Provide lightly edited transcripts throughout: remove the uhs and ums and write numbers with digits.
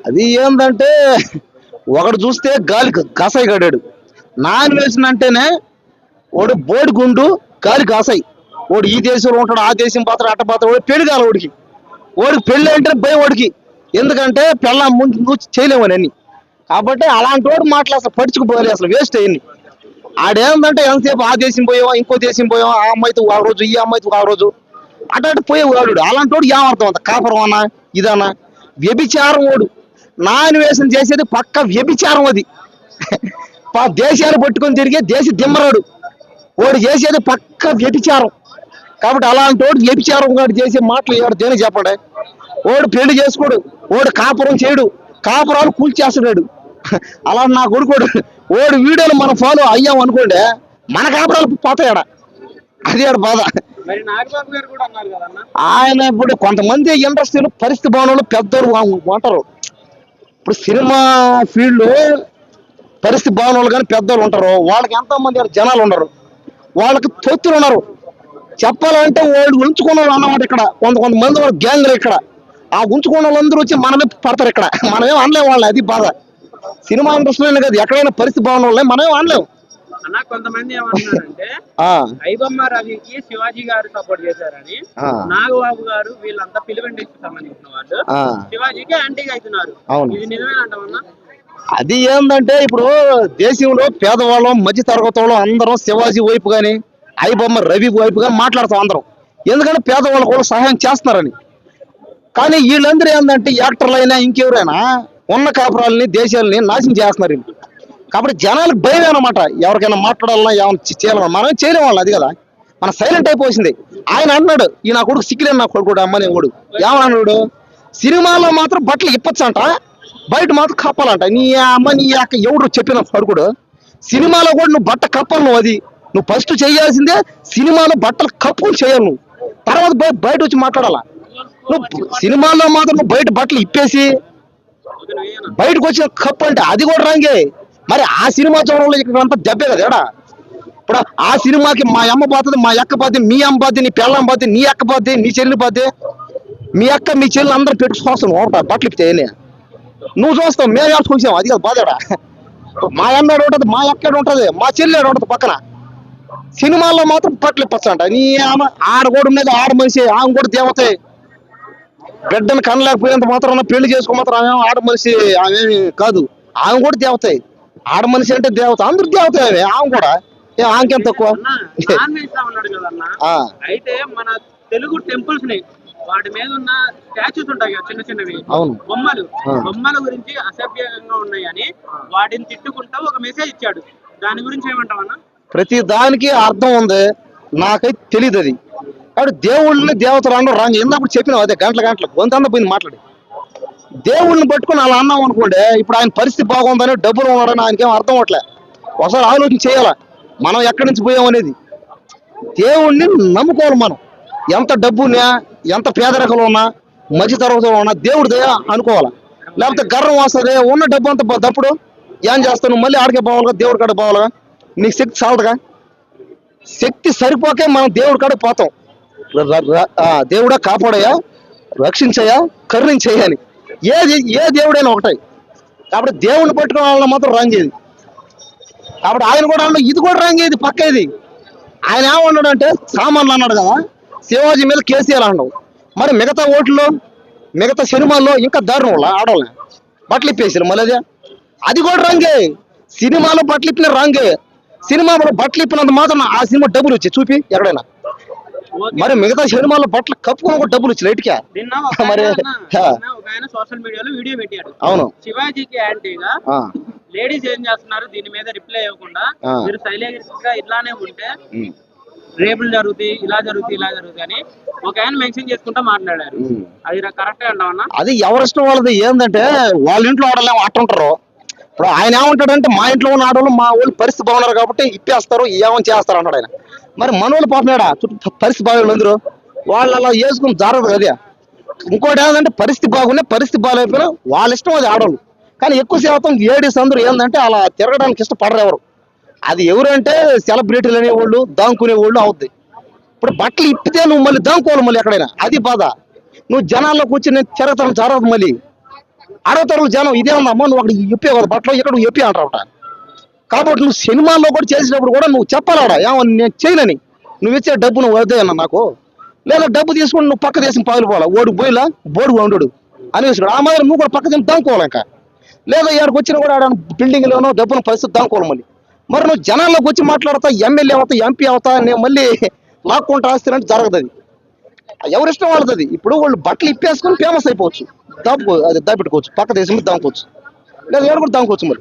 అది ఏంటంటే ఒకడు చూస్తే గాలి కాసాయి కడాడు. నాన్ వేసినంటేనే వాడు బోడి గుండు గాలి కాసాయి. వాడు ఈ దేశంలో ఉంటాడు, ఆ దేశం పాత్ర అట్ట పాత్ర. వాడు పెళ్లి కాదు వాడికి. వాడికి పెళ్లి అంటే భయం వాడికి. ఎందుకంటే పెళ్ళ ముందు నువ్వు చేయలేమని అన్ని. కాబట్టి అలాంటి వాడు మాటలు అసలు పడుచుకుపోవాలి, అసలు వేస్ట్ అయ్యింది. ఆడేందంటే ఎంతసేపు ఆ దేశం పోయావా, ఇంకో దేశం పోయావా, ఆ అమ్మాయితో ఆ రోజు, ఈ అమ్మాయితో ఆ రోజు అటు పోయేవాడు. అలాంటి వాడు ఏమర్థం అంత కాపురం అన్నా ఇదన్నా. వ్యభిచారం వాడు. నాన్వేషం చేసేది పక్క వ్యభిచారం. అది దేశాలు పట్టుకొని తిరిగే దేశ దిమ్మరాడు వాడు చేసేది పక్క వ్యభిచారం. కాబట్టి అలాంటి వాడు వ్యభిచారం వాడు చేసే మాటలు ఎవరు దేనికి చెప్పండి. వాడు పెళ్లి చేసుకోడు, వాడు కాపురం చేయడు, కాపురాలు కూల్చేస్తున్నాడు. అలా నా కొడుకోడు వాడు వీడియోలు మనం ఫాలో అయ్యాం అనుకోండి, మన కాపురాలు పోతాయడ. అది ఆడ బాధ. ఆయన ఇప్పుడు కొంతమంది ఇండస్ట్రీలో పరిస్థితి భవనంలో పెద్దలు ఉంటారు. ఇప్పుడు సినిమా ఫీల్డ్ లో పరిస్థితి భవనంలో కానీ పెద్దలు ఉంటారు. వాళ్ళకి ఎంతో మంది జనాలు ఉండరు, వాళ్ళకి తొత్తులు ఉన్నారు. చెప్పాలంటే వాళ్ళు ఉంచుకున్న వాళ్ళు అన్నమాట. ఇక్కడ కొంతమంది వాళ్ళ గ్యాంగ్లు ఇక్కడ ఆ ఉంచుకున్న వాళ్ళందరూ వచ్చి మనమే పడతారు. ఇక్కడ మనమేం అనలేము వాళ్ళు. అది బాధ. సినిమా ఇండస్ట్రీలోనే కాదు, ఎక్కడైనా పరిస్థితి భవనంలో మనమేం అనలేము. కొంతమంది ఏమంటున్నారంటే ఐబొమ్మ రవికి శివాజీ గారు సపోర్ట్ చేశారని, నాగబాబు గారు వీళ్ళంతా పిలువెండికి సంబంధించిన వాళ్ళు శివాజీకి యాంటీగా అవుతున్నారు. ఇది నిజమేనంటామన్నా? అది ఏంటంటే ఇప్పుడు దేశంలో పేదవాళ్ళం, మధ్య తరగతి వాళ్ళం అందరం శివాజీ వైపు కానీ ఐబొమ్మ రవి వైపు కానీ మాట్లాడతాం అందరం. ఎందుకంటే పేదవాళ్ళ కూడా సహాయం చేస్తున్నారని. కానీ వీళ్ళందరూ ఏంటంటే యాక్టర్లు అయినా ఇంకెవరైనా ఉన్న కాపురాలని దేశాలని నాశనం చేస్తున్నారు. కాబట్టి జనాలకు భయం అనమాట. ఎవరికైనా మాట్లాడాలన్నా ఏమైనా చేయాలన్నా మనం చేయలేం వాళ్ళు. అది కదా మన సైలెంట్ అయిపోయింది. ఆయన అన్నాడు, ఈ నా కొడుకు సిక్కిలేను, నా కొడుకు అమ్మని వాడు ఏమన్నాడు, సినిమాలో మాత్రం బట్టలు ఇప్పచ్చంట, బయట మాత్రం కప్పాలంట. నీ అమ్మ నీ అక్క ఎవడు చెప్పిన కొడుకుడు, సినిమాలో కూడా నువ్వు బట్ట కప్పాలి. నువ్వు అది నువ్వు ఫస్ట్ చేయాల్సిందే, సినిమాలో బట్టలు కప్పులు చేయాలి. నువ్వు తర్వాత బయట వచ్చి మాట్లాడాలా. నువ్వు సినిమాలో మాత్రం నువ్వు బయట బట్టలు ఇప్పేసి బయటకు వచ్చిన కప్పు అంటే అది కూడా రాంగే. మరి ఆ సినిమా చూడంలో ఇక్కడ అంతా దెబ్బే కదా ఎడా. ఇప్పుడు ఆ సినిమాకి మా అమ్మ పోతుంది, మా అక్క పోతే, మీ అమ్మ పోతే, నీ పిల్లం పోతే, నీ అక్క పోతే, నీ చెల్లి పోతే, మీ అక్క మీ చెల్లి అందరూ పెట్టి చూస్తాం బట్టలు ఇప్పితే. నువ్వు చూస్తావు, మేము వేసుకొచ్చాం. అది కదా బాధడా. మా అమ్మ ఏడు ఉంటుంది, మా అక్క ఏడు ఉంటుంది, మా చెల్లి ఏడు ఉంటుంది పక్కన. సినిమాల్లో మాత్రం బట్టలు ఇప్పచ్చంట. నీ ఆడ కూడా ఉండేది ఆడ మనిషి, ఆమె కూడా దేవతే. బిడ్డను కనలేకపోయేంత మాత్రం పెళ్లి చేసుకో మాత్రం ఆమె ఆడ మనిషి ఆమె కాదు, ఆమె కూడా దేవతే. ఆడ మనిషి అంటే దేవత, అందరు దేవతే. ఆమె కూడా ఆమెకేం తక్కువ. అయితే మన తెలుగు టెంపుల్స్ ని వాటి మీద ఉన్న స్టాచ్యూస్ ఉంటాయి కదా చిన్న చిన్నవి బొమ్మల గురించి అసభ్యంగా ఉన్నాయని వాటిని తిట్టుకుంటా ఒక మెసేజ్ ఇచ్చాడు. దాని గురించి ఏమంటావన్నా? ప్రతి దానికి అర్థం ఉంది, నాకైతే తెలియదు అది. కాబట్టి దేవుళ్ళని దేవతలు అనడం రాంగ్. ఎందుకు చెప్పినావు అదే గంటల గొంతంతా పోయింది మాట్లాడి. దేవుళ్ళని పట్టుకుని అలా అన్నాం అనుకోండి, ఇప్పుడు ఆయన పరిస్థితి బాగుందని డబ్బులు ఉన్నాడని ఆయనకేం అర్థం అవట్లే. ఒకసారి ఆలోచన చేయాలా మనం ఎక్కడి నుంచి పోయాం అనేది. దేవుణ్ణి నమ్ముకోవాలి మనం. ఎంత డబ్బున్నా, ఎంత పేదరికంలో ఉన్నా, మధ్య తరగతిలో ఉన్నా దేవుడి దయ అనుకోవాలా. లేకపోతే గర్వం వస్తుంది. ఉన్న డబ్బు అంతా తప్పుడు ఏం చేస్తాను, మళ్ళీ ఆడికే పోవాలిగా, దేవుడి కాడ పోవాలిగా. నీకు శక్తి చాలదుగా. శక్తి సరిపోకే మనం దేవుడి కాడ పోతాం. దేవుడా కాపాడయా, రక్షించయా, కరుణించయ్యా అని. ఏ దేవుడైనా ఒకటాయి. కాబట్టి దేవుడిని పట్టుకోవాలన్నా మాత్రం రాంగేది. కాబట్టి ఆయన కూడా అన్నాడు, ఇది కూడా రాంగేది పక్క. ఇది ఆయన ఏమన్నాడు అంటే సామాన్లు అన్నాడు కదా, శివాజీ మీద కేసీఆర్ అన్నాడు. మరి మిగతా ఓట్లు మిగతా సినిమాల్లో ఇంకా దారుణం ఆడవాళ్ళని బట్టలు ఇప్పేసారు. మళ్ళీ అది కూడా రాంగే. సినిమాలో బట్టలు ఇప్పిన రాంగే. సినిమాలో బట్టలు ఇప్పినంత మాత్రం ఆ సినిమా డబ్బులు వచ్చాయి చూపి ఎక్కడైనా. మరి మిగతా సినిమాలో బట్టలు కప్పుకొని కూడా డబ్బులు వచ్చి లైట్గా. మరి సోషల్ మీడియాలో వీడియో పెట్టాడు. అవును, శివాజీకి యాంటీగా లేడీస్ ఏం చేస్తున్నారు దీని మీద రిప్లై ఇవ్వకుండా, మీరు సైలెంట్ గా ఇట్లానే ఉంటే రేపులు జరుగుతాయి, ఇలా జరుగుతాయి అని ఒక ఆయన మెన్షన్ చేసుకుంటా మాట్లాడారు. అది కరెక్ట్ అంటావన్నా? అది ఎవరిష్టం వాళ్ళది. ఏంటంటే వాళ్ళ ఇంట్లో ఆడలేము అట్టుంటారు. ఇప్పుడు ఆయన ఏమంటాడంటే మా ఇంట్లో ఉన్న ఆడవాళ్ళు మా వాళ్ళు పరిస్థితి బాగున్నారు కాబట్టి ఇప్పేస్తారు, ఏమని చేస్తారు అంటాడు ఆయన. మరి మనోళ్ళు పాపమేడా చుట్టూ పరిస్థితి బాగా అందరూ వాళ్ళు అలా వేసుకుని జరగదు అదే. ఇంకోటి ఏంటంటే పరిస్థితి బాగున్నా పరిస్థితి బాగాలేకపోయినా వాళ్ళ ఇష్టం అది ఆడవాళ్ళు. కానీ ఎక్కువ శాతం లేడీస్ అందరూ ఏంటంటే అలా తిరగడానికి ఇష్టపడరు ఎవరు. అది ఎవరంటే సెలబ్రిటీలు అనేవాళ్ళు, దాంకునేవాళ్ళు అవుద్ది. ఇప్పుడు బట్టలు ఇప్పితే నువ్వు మళ్ళీ దాంకోవాలి మళ్ళీ ఎక్కడైనా. అది బాధ. నువ్వు జనాల్లో కూర్చొని తిరగతాను జరగదు. మళ్ళీ అడుగుతారు జనం ఇదే ఉందమ్మా నువ్వు అక్కడ చెప్పే కదా బట్టలు ఇక్కడ నువ్వు చెప్పి అంటారట. కాబట్టి నువ్వు సినిమాల్లో కూడా చేసినప్పుడు కూడా నువ్వు చెప్పాలడా ఏమన్నా నేను చేయనని, నువ్వు ఇచ్చే డబ్బు నువ్వు వద్దే అన్న నాకు, లేదా డబ్బు తీసుకుని నువ్వు పక్క దేశం పాలిపోవాలా, ఓడి పోయిలా బోడు వండు అనేసి ఆ మాదిరి నువ్వు కూడా పక్క దేశం దాముకోవాలి. ఇంకా లేదా ఇక్కడికి వచ్చినా కూడా ఆడ బిల్డింగ్లోనో డబ్బును పరిస్థితి దాముకోవాలి. మరి నువ్వు జనాల్లోకి వచ్చి మాట్లాడతా ఎమ్మెల్యే అవుతా ఎంపీ అవుతా నేను మళ్ళీ లాక్కుంటా ఆస్తినంటే జరగదు. ఎవరిష్టం వాళ్ళది. ఇప్పుడు వాళ్ళు బట్టలు ఇప్పేసుకొని ఫేమస్ అయిపోవచ్చు, దాపెట్టుకోవచ్చు, పక్క దేశం మీద దాముకోవచ్చు, లేదా ఎవరు కూడా దాముకోవచ్చు.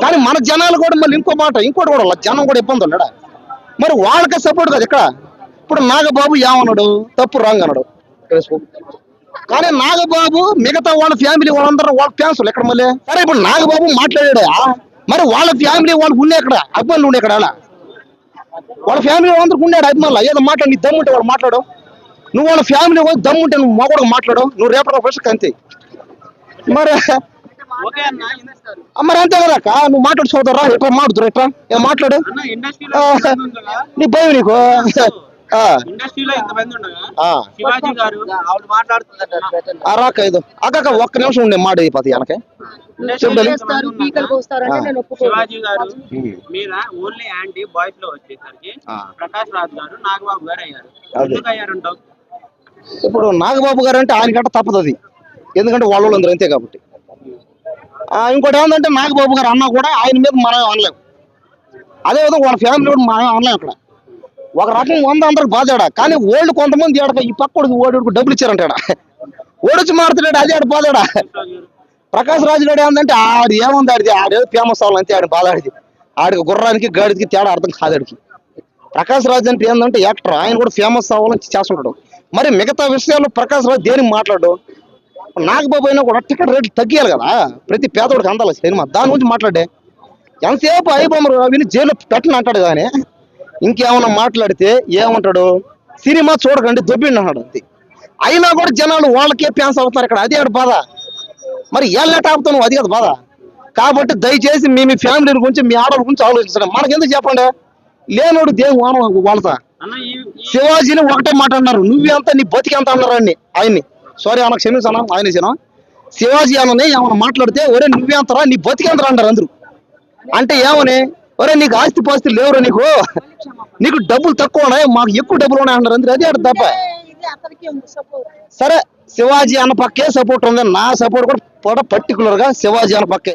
కానీ మన జనాలు కూడా మళ్ళీ ఇంకోటి కూడా జనం కూడా ఇబ్బంది ఉన్నాడా, మరి వాళ్ళకే సపోర్ట్ కదా ఇక్కడ. ఇప్పుడు నాగబాబు ఏమన్నాడు, తప్పు రాంగ్ అన్నాడు, కానీ నాగబాబు మిగతా వాళ్ళ ఫ్యామిలీ వాళ్ళందరూ వాళ్ళ ఫ్యాన్స్ ఎక్కడ మళ్ళీ. సరే ఇప్పుడు నాగబాబు మాట్లాడా, మరి వాళ్ళ ఫ్యామిలీ వాళ్ళకి ఉండే ఎక్కడ అభిమానులు ఉండే ఎక్కడ, వాళ్ళ ఫ్యామిలీ వాళ్ళందరికి ఉండే అభిమానులు. ఏదో మాట్లాడు, నీ దమ్ముంటే వాళ్ళు మాట్లాడు, నువ్వు వాళ్ళ ఫ్యామిలీ వాళ్ళు దమ్ముంటే నువ్వు మొగడు మాట్లాడు, నువ్వు రేపటి ఫస్ట్ అంతే. మరి మరి అంతే కదా నువ్వు మాట్లాడు సోదరా, ఎట్లా మాట్లాడుతురు, ఎట్లా మాట్లాడు, నీ భయం నీకు. ఇండస్ట్రీలో ఇంతమంది ఉండగా శివాజీ గారు ఆవిడ రాక ఇది అక్క ఒక్క నిమిషం ఉండే మాట అయిపోతుంది వెనక. శివాజీ గారు మీద ఓన్లీ యాంటీ బాయ్స్ లో వచ్చేసరికి ప్రకాష్ రాజ్ గారు నాగబాబు గారు అయ్యారు. ఎందుకు అయ్యారంటావు? ఇప్పుడు నాగబాబు గారు అంటే ఆయన గంట తప్పదు అది, ఎందుకంటే వాళ్ళందరూ అంతే కాబట్టి. ఇంకోటి ఏంటంటే నాగబాబు గారు అన్నా కూడా ఆయన మీద మనం అనలేము, అదేవిధంగా వాళ్ళ ఫ్యామిలీ కూడా మనం అనలేము. అక్కడ ఒక రకం 100 అందరికి బాధాడా, కానీ ఓల్డ్ కొంతమంది ఈ పక్కడికి ఓడికి డబ్బులు ఇచ్చారంటాడా, ఓడొచ్చి మారుతున్నాడు, అది ఆడు బాధాడా. ప్రకాష్ రాజు గారు ఏంటంటే ఆడు ఏముంది, ఆడేదో ఫేమస్ అవ్వాలంతే, ఆడి బాధాడిది, ఆడికి గుర్రానికి గాడికి తేడా అర్థం కాదు ఆడికి. ప్రకాష్ రాజు అంటే ఏంటంటే యాక్టర్, ఆయన కూడా ఫేమస్ అవ్వాలని చేస్తుంటాడు. మరి మిగతా విషయాల్లో ప్రకాష్ రాజు దేనికి మాట్లాడు, నాగబాబు అయినా కూడా టికెట్ రేట్లు తగ్గియాలి కదా, ప్రతి పేదోడికి అందాలి సినిమా, దాని గురించి మాట్లాడే. ఎంతసేపు ఐబొమ్మలు విని జైల్లో పెట్టను అంటాడు, కానీ ఇంకేమన్నా మాట్లాడితే ఏమంటాడు, సినిమా చూడకండి దొబ్బిండి అన్నాడు అంతే. అయినా కూడా జనాలు వాళ్ళకే ఫ్యాన్స్ అవుతున్నారు ఇక్కడ, అదే ఆడు బాధ. మరి ఏళ్ళేట ఆపుతావు నువ్వు, అది కదా బాధ. కాబట్టి దయచేసి మీ ఫ్యామిలీ గురించి మీ ఆడవాళ్ళ గురించి ఆలోచించండి, మనకెందుకు చెప్పండి. లేనోడు దేవుడు వాళ్ళతో. శివాజీని ఒకటే మాట అన్నారు, నువ్వెంత నీ బతికెంత అన్నారు ఆయన్ని. సారీ అన్న క్షమించాను, ఆయన శివాజీ అన్నని ఏమన్నా మాట్లాడితే ఒరే నువ్వెంతరా నీ బతికెంతరా అంటారు అందరూ. అంటే ఏమని, ఒరే నీకు ఆస్తి పాస్తి లేవురా, నీకు డబ్బులు తక్కువ ఉన్నాయి, మాకు ఎక్కువ డబ్బులు ఉన్నాయి అంటారు అందరూ, అదే అటు తప్ప. సరే శివాజీ అన్న పక్కే సపోర్ట్ ఉంది, నా సపోర్ట్ కూడా పర్టికులర్ గా శివాజీ అన్న పక్కే.